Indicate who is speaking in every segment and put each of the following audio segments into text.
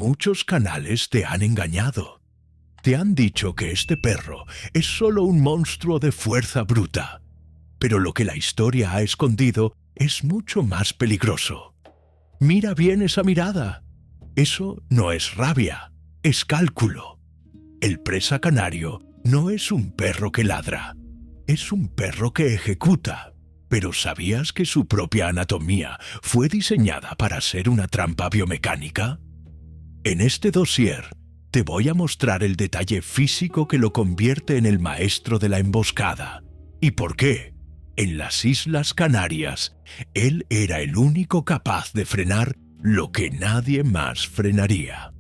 Speaker 1: muchos canales te han engañado. Te han dicho que este perro es solo un monstruo de fuerza bruta, pero lo que la historia ha escondido es mucho más peligroso. Mira bien esa mirada. Eso no es rabia, es cálculo. El presa canario no es un perro que ladra, es un perro que ejecuta. ¿Pero sabías que su propia anatomía fue diseñada para ser una trampa biomecánica? En este dossier te voy a mostrar el detalle físico que lo convierte en el maestro de la emboscada. ¿Y por qué? En las Islas Canarias, él era el único capaz de frenar lo que nadie más frenaría.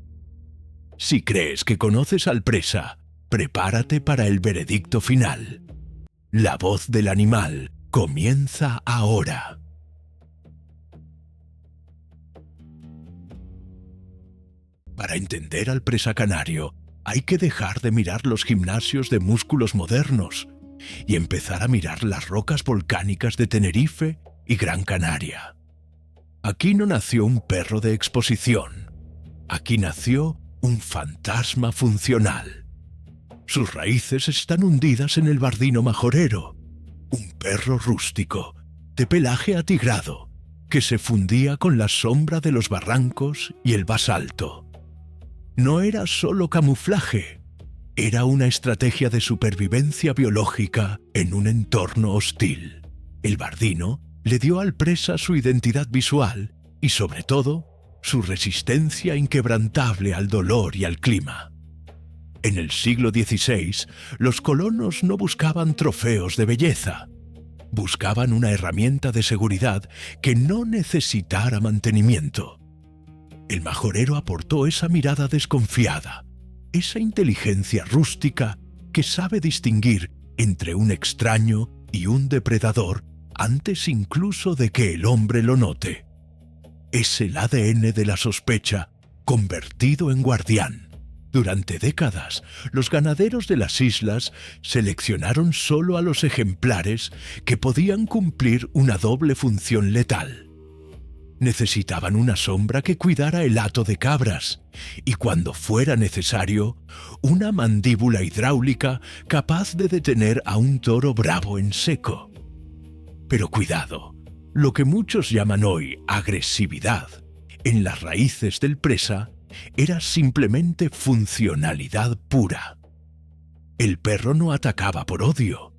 Speaker 1: Si crees que conoces al presa, prepárate para el veredicto final. La voz del animal comienza ahora. Para entender al presa canario, hay que dejar de mirar los gimnasios de músculos modernos y empezar a mirar las rocas volcánicas de Tenerife y Gran Canaria. Aquí no nació un perro de exposición. Aquí nació un fantasma funcional. Sus raíces están hundidas en el bardino majorero, un perro rústico, de pelaje atigrado, que se fundía con la sombra de los barrancos y el basalto. No era solo camuflaje, era una estrategia de supervivencia biológica en un entorno hostil. El bardino le dio al presa su identidad visual y, sobre todo, su resistencia inquebrantable al dolor y al clima. En el siglo XVI, los colonos no buscaban trofeos de belleza. Buscaban una herramienta de seguridad que no necesitara mantenimiento. El majorero aportó esa mirada desconfiada, esa inteligencia rústica que sabe distinguir entre un extraño y un depredador antes incluso de que el hombre lo note. Es el ADN de la sospecha convertido en guardián. Durante décadas, los ganaderos de las islas seleccionaron solo a los ejemplares que podían cumplir una doble función letal. Necesitaban una sombra que cuidara el hato de cabras y, cuando fuera necesario, una mandíbula hidráulica capaz de detener a un toro bravo en seco. Pero cuidado, lo que muchos llaman hoy agresividad, en las raíces del presa, era simplemente funcionalidad pura. El perro no atacaba por odio,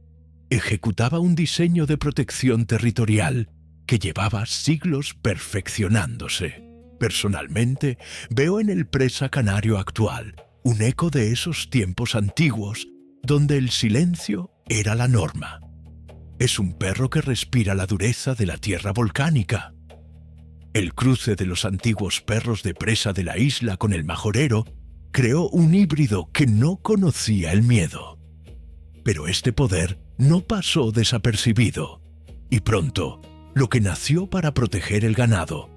Speaker 1: ejecutaba un diseño de protección territorial que llevaba siglos perfeccionándose. Personalmente, veo en el presa canario actual un eco de esos tiempos antiguos donde el silencio era la norma. Es un perro que respira la dureza de la tierra volcánica. El cruce de los antiguos perros de presa de la isla con el majorero creó un híbrido que no conocía el miedo. Pero este poder no pasó desapercibido, y pronto, lo que nació para proteger el ganado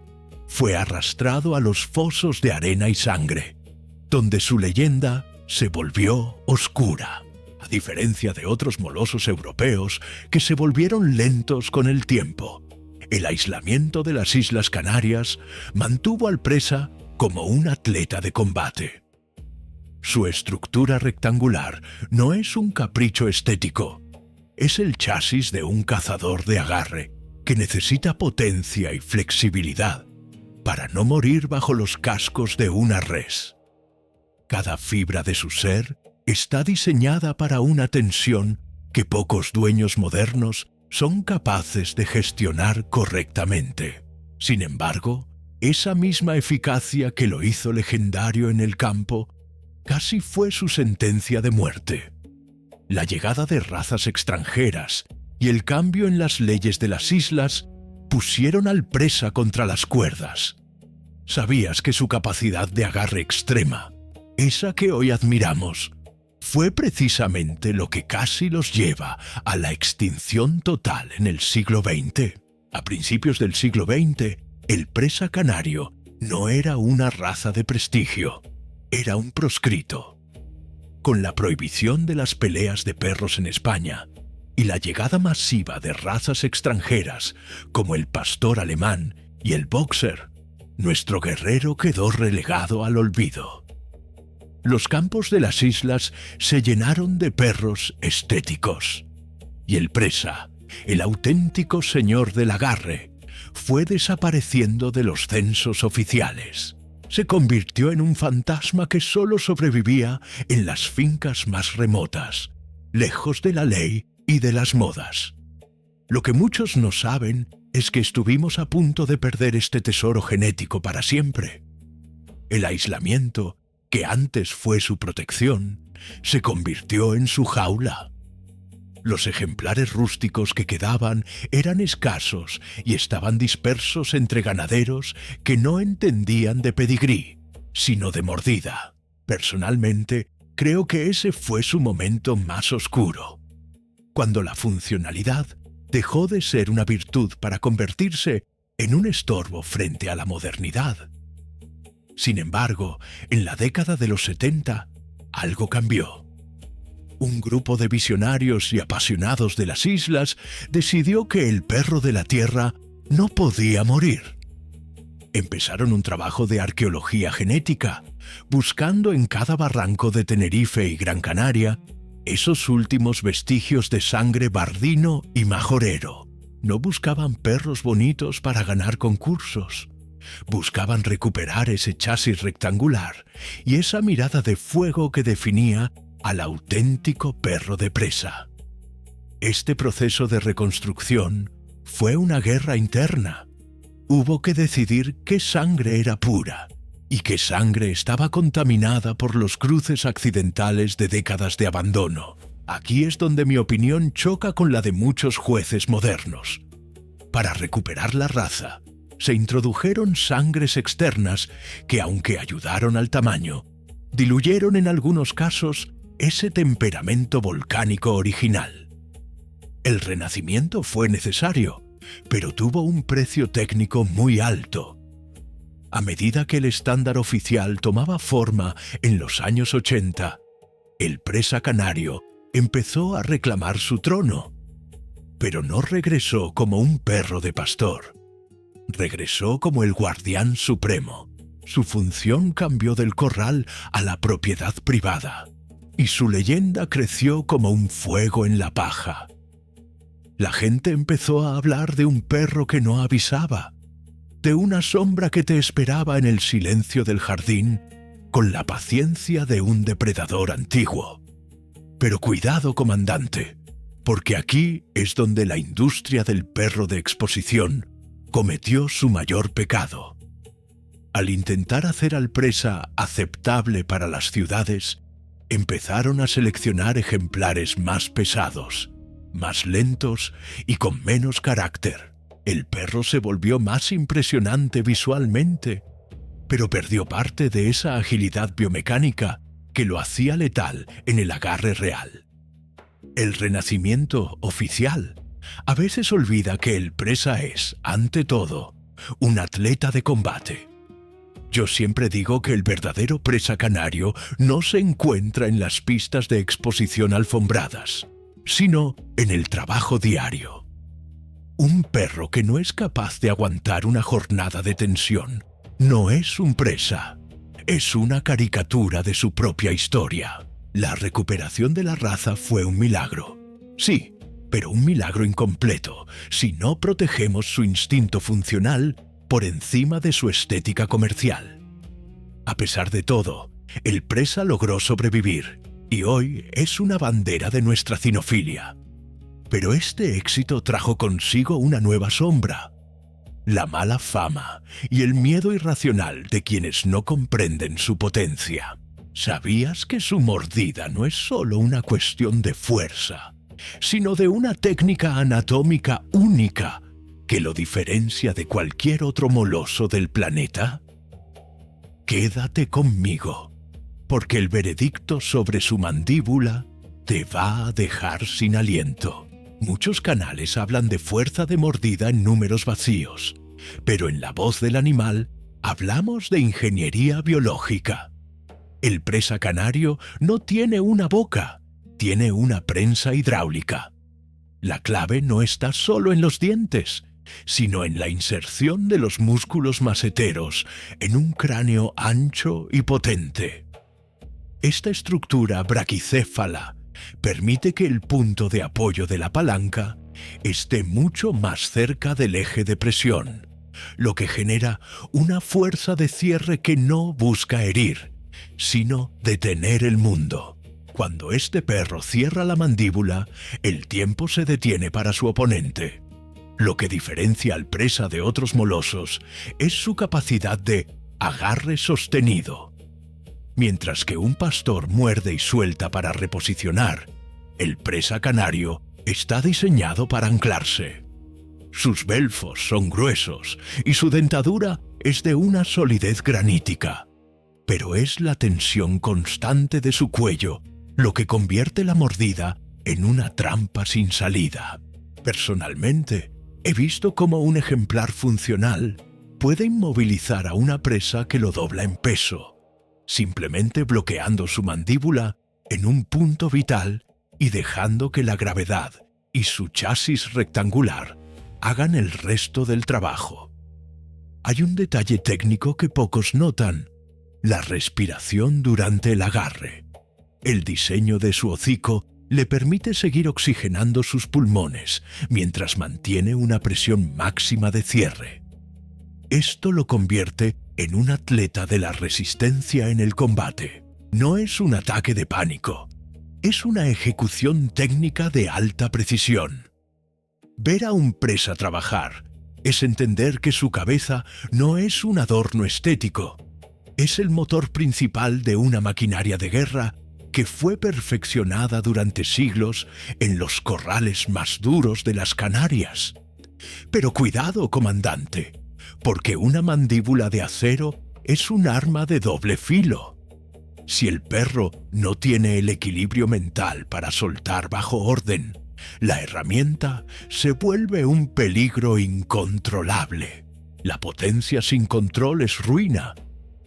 Speaker 1: fue arrastrado a los fosos de arena y sangre, donde su leyenda se volvió oscura, a diferencia de otros molosos europeos que se volvieron lentos con el tiempo. El aislamiento de las Islas Canarias mantuvo al presa como un atleta de combate. Su estructura rectangular no es un capricho estético, es el chasis de un cazador de agarre que necesita potencia y flexibilidad para no morir bajo los cascos de una res. Cada fibra de su ser está diseñada para una tensión que pocos dueños modernos son capaces de gestionar correctamente. Sin embargo, esa misma eficacia que lo hizo legendario en el campo casi fue su sentencia de muerte. La llegada de razas extranjeras y el cambio en las leyes de las islas pusieron al presa contra las cuerdas. ¿Sabías que su capacidad de agarre extrema, esa que hoy admiramos, fue precisamente lo que casi los lleva a la extinción total en el siglo XX? A principios del siglo XX, el presa canario no era una raza de prestigio, era un proscrito. Con la prohibición de las peleas de perros en España y la llegada masiva de razas extranjeras como el pastor alemán y el boxer, nuestro guerrero quedó relegado al olvido. Los campos de las islas se llenaron de perros estéticos, y el presa, el auténtico señor del agarre, fue desapareciendo de los censos oficiales. Se convirtió en un fantasma que solo sobrevivía en las fincas más remotas, lejos de la ley y de las modas. Lo que muchos no saben es que estuvimos a punto de perder este tesoro genético para siempre. El aislamiento, que antes fue su protección, se convirtió en su jaula. Los ejemplares rústicos que quedaban eran escasos y estaban dispersos entre ganaderos que no entendían de pedigrí, sino de mordida. Personalmente, creo que ese fue su momento más oscuro, cuando la funcionalidad dejó de ser una virtud para convertirse en un estorbo frente a la modernidad. Sin embargo, en la década de los 70, algo cambió. Un grupo de visionarios y apasionados de las islas decidió que el perro de la tierra no podía morir. Empezaron un trabajo de arqueología genética, buscando en cada barranco de Tenerife y Gran Canaria esos últimos vestigios de sangre bardino y majorero. No buscaban perros bonitos para ganar concursos. Buscaban recuperar ese chasis rectangular y esa mirada de fuego que definía al auténtico perro de presa. Este proceso de reconstrucción fue una guerra interna. Hubo que decidir qué sangre era pura y qué sangre estaba contaminada por los cruces accidentales de décadas de abandono. Aquí es donde mi opinión choca con la de muchos jueces modernos. Para recuperar la raza, se introdujeron sangres externas que, aunque ayudaron al tamaño, diluyeron en algunos casos ese temperamento volcánico original. El renacimiento fue necesario, pero tuvo un precio técnico muy alto. A medida que el estándar oficial tomaba forma en los años 80, el presa canario empezó a reclamar su trono, pero no regresó como un perro de pastor. Regresó como el guardián supremo. Su función cambió del corral a la propiedad privada, y su leyenda creció como un fuego en la paja. La gente empezó a hablar de un perro que no avisaba, de una sombra que te esperaba en el silencio del jardín con la paciencia de un depredador antiguo. Pero cuidado, comandante, porque aquí es donde la industria del perro de exposición cometió su mayor pecado. Al intentar hacer al presa aceptable para las ciudades, empezaron a seleccionar ejemplares más pesados, más lentos y con menos carácter. El perro se volvió más impresionante visualmente, pero perdió parte de esa agilidad biomecánica que lo hacía letal en el agarre real. El renacimiento oficial a veces olvida que el presa es, ante todo, un atleta de combate. Yo siempre digo que el verdadero presa canario no se encuentra en las pistas de exposición alfombradas, sino en el trabajo diario. Un perro que no es capaz de aguantar una jornada de tensión no es un presa, es una caricatura de su propia historia. La recuperación de la raza fue un milagro. Sí, pero un milagro incompleto si no protegemos su instinto funcional por encima de su estética comercial. A pesar de todo, el presa logró sobrevivir y hoy es una bandera de nuestra cinofilia. Pero este éxito trajo consigo una nueva sombra: la mala fama y el miedo irracional de quienes no comprenden su potencia. ¿Sabías que su mordida no es solo una cuestión de fuerza, sino de una técnica anatómica única que lo diferencia de cualquier otro moloso del planeta? Quédate conmigo, porque el veredicto sobre su mandíbula te va a dejar sin aliento. Muchos canales hablan de fuerza de mordida en números vacíos, pero en La Voz del Animal hablamos de ingeniería biológica. El presa canario no tiene una boca, tiene una prensa hidráulica. La clave no está solo en los dientes, sino en la inserción de los músculos maseteros en un cráneo ancho y potente. Esta estructura braquicéfala permite que el punto de apoyo de la palanca esté mucho más cerca del eje de presión, lo que genera una fuerza de cierre que no busca herir, sino detener el mundo. Cuando este perro cierra la mandíbula, el tiempo se detiene para su oponente. Lo que diferencia al presa de otros molosos es su capacidad de agarre sostenido. Mientras que un pastor muerde y suelta para reposicionar, el presa canario está diseñado para anclarse. Sus belfos son gruesos y su dentadura es de una solidez granítica. Pero es la tensión constante de su cuello lo que convierte la mordida en una trampa sin salida. Personalmente, he visto cómo un ejemplar funcional puede inmovilizar a una presa que lo dobla en peso, simplemente bloqueando su mandíbula en un punto vital y dejando que la gravedad y su chasis rectangular hagan el resto del trabajo. Hay un detalle técnico que pocos notan: la respiración durante el agarre. El diseño de su hocico le permite seguir oxigenando sus pulmones mientras mantiene una presión máxima de cierre. Esto lo convierte en un atleta de la resistencia en el combate. No es un ataque de pánico, es una ejecución técnica de alta precisión. Ver a un presa trabajar es entender que su cabeza no es un adorno estético, es el motor principal de una maquinaria de guerra que fue perfeccionada durante siglos en los corrales más duros de las Canarias. Pero cuidado, comandante, porque una mandíbula de acero es un arma de doble filo. Si el perro no tiene el equilibrio mental para soltar bajo orden, la herramienta se vuelve un peligro incontrolable. La potencia sin control es ruina,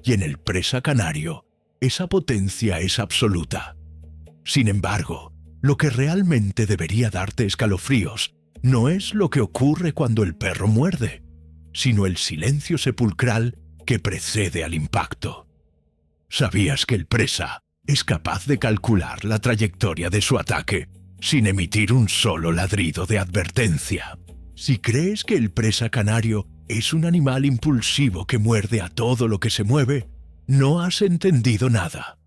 Speaker 1: y en el presa canario, esa potencia es absoluta. Sin embargo, lo que realmente debería darte escalofríos no es lo que ocurre cuando el perro muerde, sino el silencio sepulcral que precede al impacto. ¿Sabías que el presa es capaz de calcular la trayectoria de su ataque sin emitir un solo ladrido de advertencia? Si crees que el presa canario es un animal impulsivo que muerde a todo lo que se mueve, no has entendido nada.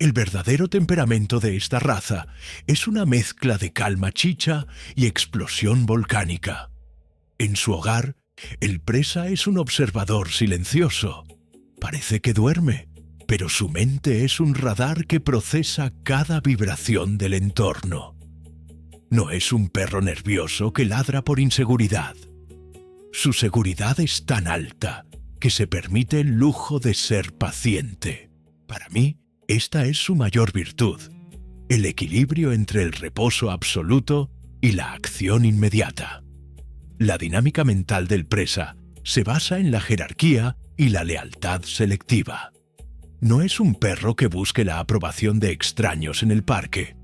Speaker 1: El verdadero temperamento de esta raza es una mezcla de calma chicha y explosión volcánica. En su hogar, el presa es un observador silencioso. Parece que duerme, pero su mente es un radar que procesa cada vibración del entorno. No es un perro nervioso que ladra por inseguridad. Su seguridad es tan alta que se permite el lujo de ser paciente. Para mí, esta es su mayor virtud, el equilibrio entre el reposo absoluto y la acción inmediata. La dinámica mental del presa se basa en la jerarquía y la lealtad selectiva. No es un perro que busque la aprobación de extraños en el parque.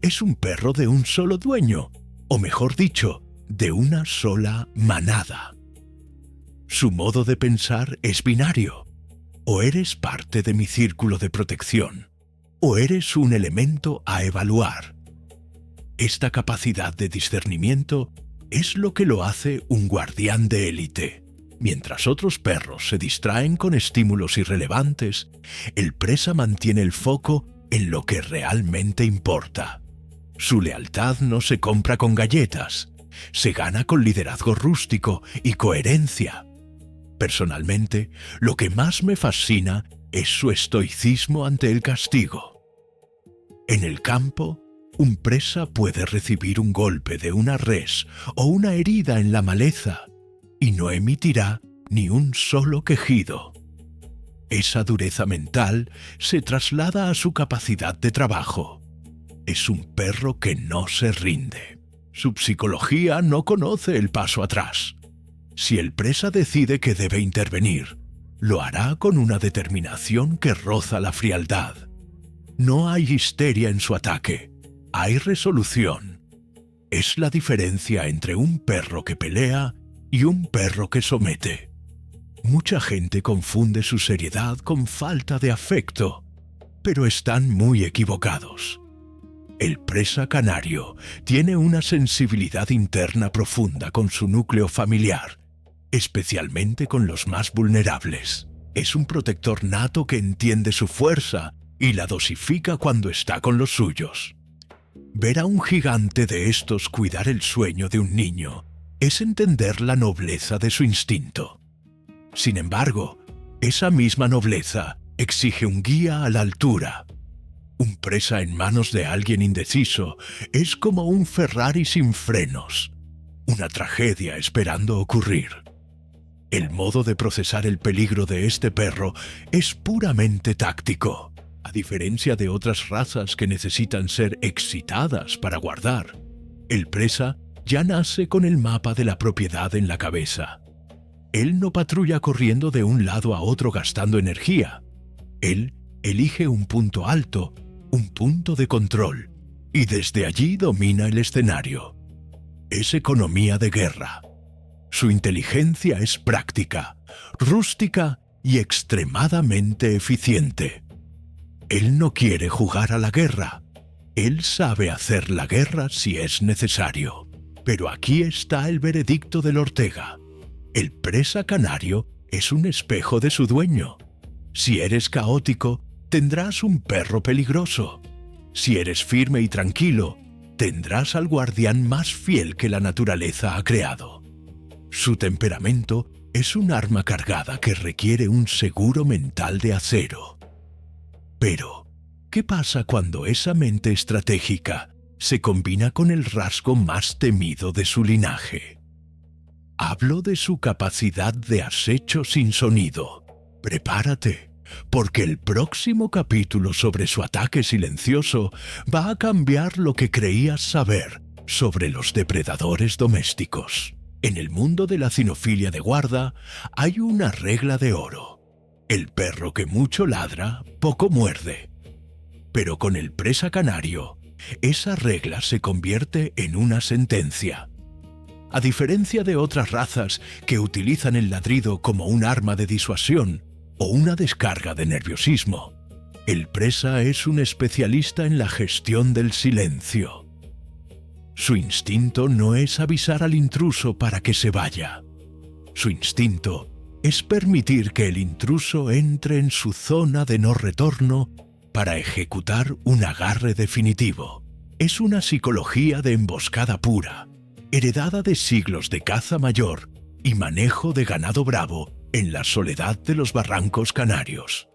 Speaker 1: Es un perro de un solo dueño, o mejor dicho, de una sola manada. Su modo de pensar es binario. O eres parte de mi círculo de protección, o eres un elemento a evaluar. Esta capacidad de discernimiento es lo que lo hace un guardián de élite. Mientras otros perros se distraen con estímulos irrelevantes, el presa mantiene el foco en lo que realmente importa. Su lealtad no se compra con galletas, se gana con liderazgo rústico y coherencia. Personalmente, lo que más me fascina es su estoicismo ante el castigo. En el campo, un presa puede recibir un golpe de una res o una herida en la maleza y no emitirá ni un solo quejido. Esa dureza mental se traslada a su capacidad de trabajo. Es un perro que no se rinde. Su psicología no conoce el paso atrás. Si el presa decide que debe intervenir, lo hará con una determinación que roza la frialdad. No hay histeria en su ataque, hay resolución. Es la diferencia entre un perro que pelea y un perro que somete. Mucha gente confunde su seriedad con falta de afecto, pero están muy equivocados. El presa canario tiene una sensibilidad interna profunda con su núcleo familiar, especialmente con los más vulnerables. Es un protector nato que entiende su fuerza y la dosifica cuando está con los suyos. Ver a un gigante de estos cuidar el sueño de un niño es entender la nobleza de su instinto. Sin embargo, esa misma nobleza exige un guía a la altura. Un presa en manos de alguien indeciso es como un Ferrari sin frenos, una tragedia esperando ocurrir. El modo de procesar el peligro de este perro es puramente táctico, a diferencia de otras razas que necesitan ser excitadas para guardar. El presa ya nace con el mapa de la propiedad en la cabeza. Él no patrulla corriendo de un lado a otro gastando energía. Él elige un punto alto, un punto de control, y desde allí domina el escenario. Es economía de guerra. Su inteligencia es práctica, rústica y extremadamente eficiente. Él no quiere jugar a la guerra. Él sabe hacer la guerra si es necesario. Pero aquí está el veredicto del Ortega. El presa canario es un espejo de su dueño. Si eres caótico, tendrás un perro peligroso. Si eres firme y tranquilo, tendrás al guardián más fiel que la naturaleza ha creado. Su temperamento es un arma cargada que requiere un seguro mental de acero. Pero, ¿qué pasa cuando esa mente estratégica se combina con el rasgo más temido de su linaje? Hablo de su capacidad de acecho sin sonido. Prepárate, porque el próximo capítulo sobre su ataque silencioso va a cambiar lo que creías saber sobre los depredadores domésticos. En el mundo de la cinofilia de guarda hay una regla de oro. El perro que mucho ladra, poco muerde. Pero con el presa canario, esa regla se convierte en una sentencia. A diferencia de otras razas que utilizan el ladrido como un arma de disuasión o una descarga de nerviosismo, el presa es un especialista en la gestión del silencio. Su instinto no es avisar al intruso para que se vaya. Su instinto es permitir que el intruso entre en su zona de no retorno para ejecutar un agarre definitivo. Es una psicología de emboscada pura, heredada de siglos de caza mayor y manejo de ganado bravo en la soledad de los barrancos canarios.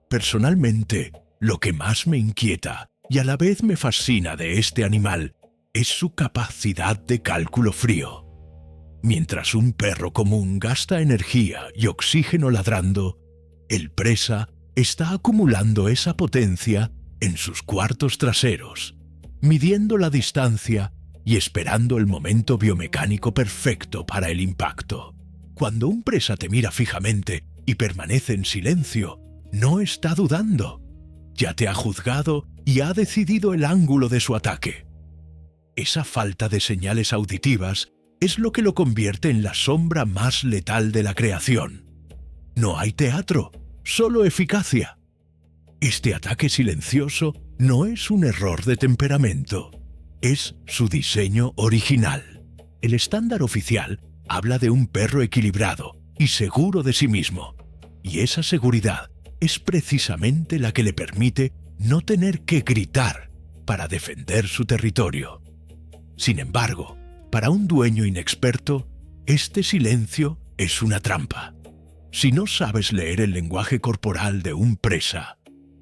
Speaker 1: Personalmente, lo que más me inquieta y a la vez me fascina de este animal es su capacidad de cálculo frío. Mientras un perro común gasta energía y oxígeno ladrando, el presa está acumulando esa potencia en sus cuartos traseros, midiendo la distancia y esperando el momento biomecánico perfecto para el impacto. Cuando un presa te mira fijamente y permanece en silencio, no está dudando. Ya te ha juzgado y ha decidido el ángulo de su ataque. Esa falta de señales auditivas es lo que lo convierte en la sombra más letal de la creación. No hay teatro, solo eficacia. Este ataque silencioso no es un error de temperamento, es su diseño original. El estándar oficial habla de un perro equilibrado y seguro de sí mismo, y esa seguridad es precisamente la que le permite no tener que gritar para defender su territorio. Sin embargo, para un dueño inexperto, este silencio es una trampa. Si no sabes leer el lenguaje corporal de un presa,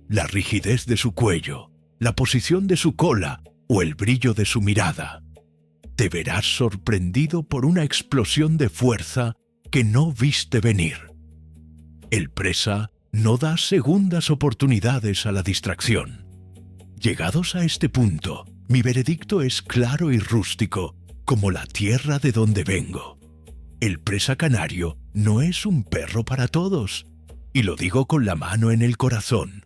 Speaker 1: la rigidez de su cuello, la posición de su cola o el brillo de su mirada, te verás sorprendido por una explosión de fuerza que no viste venir. El presa no da segundas oportunidades a la distracción. Llegados a este punto, mi veredicto es claro y rústico, como la tierra de donde vengo. El presa canario no es un perro para todos, y lo digo con la mano en el corazón.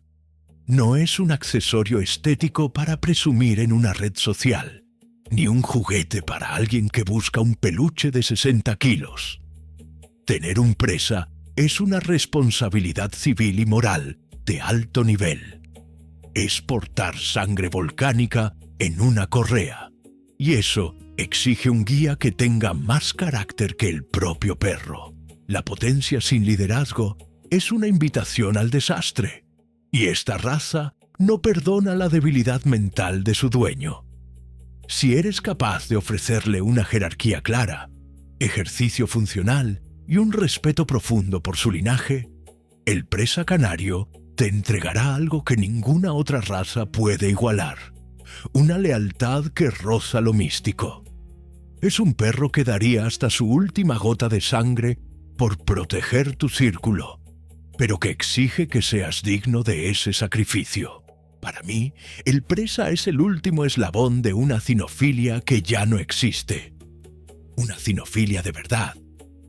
Speaker 1: No es un accesorio estético para presumir en una red social. ni un juguete para alguien que busca un peluche de 60 kilos. Tener un presa es una responsabilidad civil y moral de alto nivel. Es portar sangre volcánica en una correa, y eso exige un guía que tenga más carácter que el propio perro. La potencia sin liderazgo es una invitación al desastre, y esta raza no perdona la debilidad mental de su dueño. Si eres capaz de ofrecerle una jerarquía clara, ejercicio funcional y un respeto profundo por su linaje, el presa canario te entregará algo que ninguna otra raza puede igualar: una lealtad que roza lo místico. Es un perro que daría hasta su última gota de sangre por proteger tu círculo, pero que exige que seas digno de ese sacrificio. Para mí, el presa es el último eslabón de una cinofilia que ya no existe. Una cinofilia de verdad,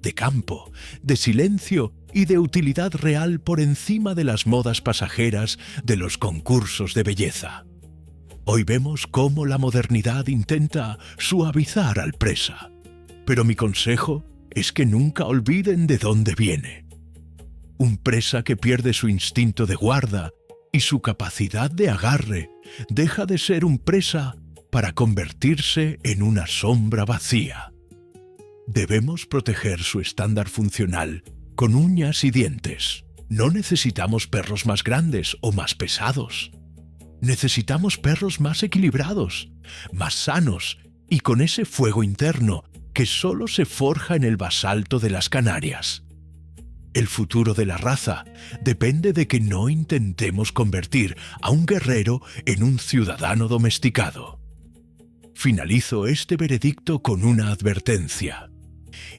Speaker 1: de campo, de silencio y de utilidad real por encima de las modas pasajeras de los concursos de belleza. Hoy vemos cómo la modernidad intenta suavizar al presa, pero mi consejo es que nunca olviden de dónde viene. Un presa que pierde su instinto de guarda y su capacidad de agarre deja de ser un presa para convertirse en una sombra vacía. Debemos proteger su estándar funcional con uñas y dientes. No necesitamos perros más grandes o más pesados. Necesitamos perros más equilibrados, más sanos y con ese fuego interno que solo se forja en el basalto de las Canarias. El futuro de la raza depende de que no intentemos convertir a un guerrero en un ciudadano domesticado. Finalizo este veredicto con una advertencia.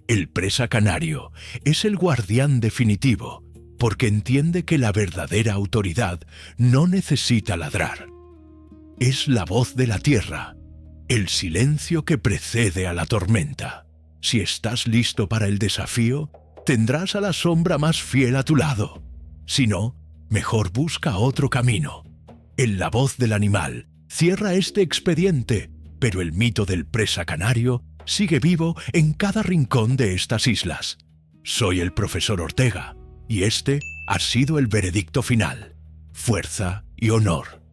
Speaker 1: El presa canario es el guardián definitivo, porque entiende que la verdadera autoridad no necesita ladrar. Es la voz de la tierra, el silencio que precede a la tormenta. Si estás listo para el desafío, tendrás a la sombra más fiel a tu lado. Si no, mejor busca otro camino. En la voz del animal cierra este expediente, pero el mito del presa canario sigue vivo en cada rincón de estas islas. Soy el profesor Ortega, y este ha sido el veredicto final. Fuerza y honor.